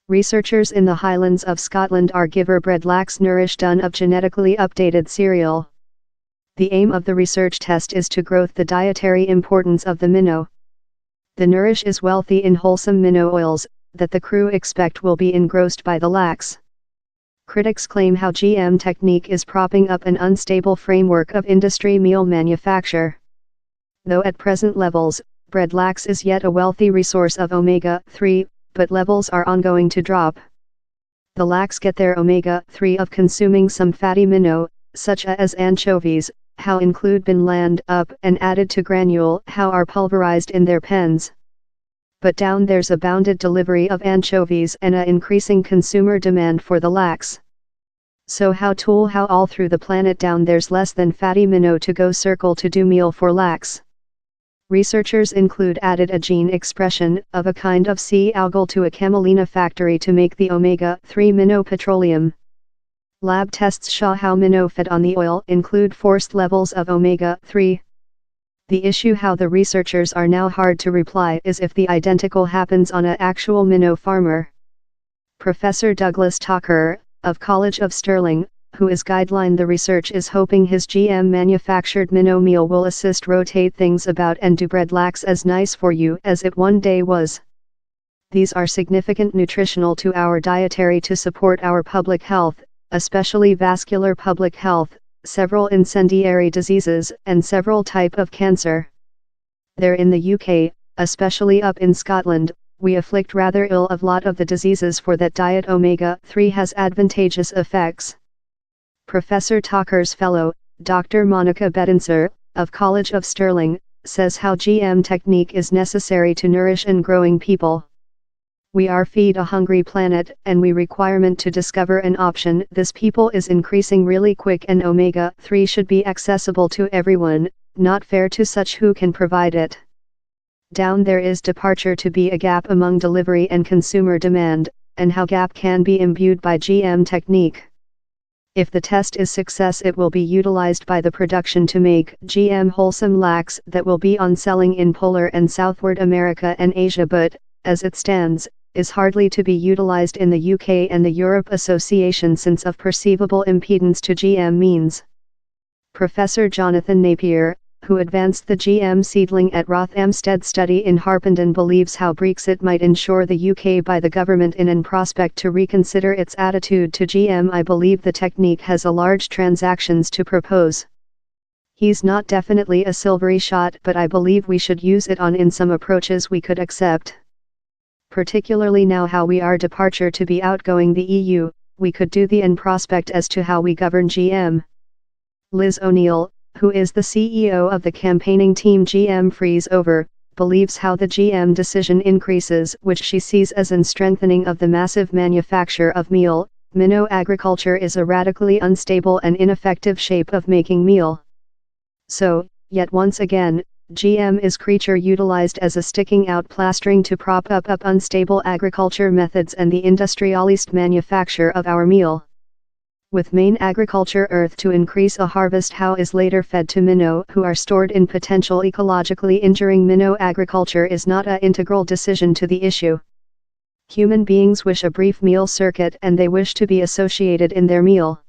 Researchers in the Highlands of Scotland are giver bred lax nourish done of genetically updated cereal. The aim of the research test is to growth the dietary importance of the minnow. The nourish is wealthy in wholesome minnow oils, that the crew expect will be engrossed by the lax. Critics claim how GM technique is propping up an unstable framework of industry meal manufacture. Though at present levels, bred lax is yet a wealthy resource of omega-3, but levels are ongoing to drop. The lax get their omega-3 of consuming some fatty minnow, such as anchovies, how include been land up and added to granule, how are pulverized in their pens. But down there's a bounded delivery of anchovies and a increasing consumer demand for the lax. So how all through the planet down there's less than fatty minnow to go circle to do meal for lax. Researchers include added a gene expression of a kind of sea algal to a camelina factory to make the omega-3 minnow petroleum. Lab tests show how minnow fed on the oil include forced levels of omega-3. The issue how the researchers are now hard to reply is if the identical happens on a actual minnow farmer. Professor Douglas Tucker, of College of Stirling, who is guideline the research is hoping his GM manufactured minnow meal will assist rotate things about and do bread lax as nice for you as it one day was. These are significant nutritional to our dietary to support our public health, especially vascular public health, several incendiary diseases and several type of cancer. There in the UK, especially up in Scotland, we afflict rather ill of lot of the diseases for that diet omega-3 has advantageous effects. Professor Tucker's fellow, Dr. Monica Bedinser, of College of Stirling, says how GM technique is necessary to nourish and growing people. We are feed a hungry planet and we requirement to discover an option. This people is increasing really quick and omega-3 should be accessible to everyone, not fair to such who can provide it. Down there is departure to be a gap among delivery and consumer demand, and how gap can be imbued by GM technique. If the test is success it will be utilized by the production to make GM wholesome lax that will be on selling in Polar and Southward America and Asia but, as it stands, is hardly to be utilized in the UK and the Europe Association since of perceivable impedance to GM means. Professor Jonathan Napier, who advanced the GM seedling at Rothamsted study in Harpenden believes how Brexit might ensure the UK by the government in an prospect to reconsider its attitude to GM. I believe the technique has a large transactions to propose. He's not definitely a silvery shot but I believe we should use it on in some approaches we could accept. Particularly now how we are departure to be outgoing the EU, we could do the in prospect as to how we govern GM. Liz O'Neill, who is the CEO of the campaigning team GM Freeze Over, believes how the GM decision increases which she sees as an strengthening of the massive manufacture of meal. Minnow agriculture is a radically unstable and ineffective shape of making meal. So, yet once again, GM is creature utilized as a sticking out plastering to prop up unstable agriculture methods and the industrialist manufacture of our meal. With main agriculture earth to increase a harvest how is later fed to minnow who are stored in potential ecologically injuring minnow agriculture is not an integral decision to the issue. Human beings wish a brief meal circuit and they wish to be associated in their meal.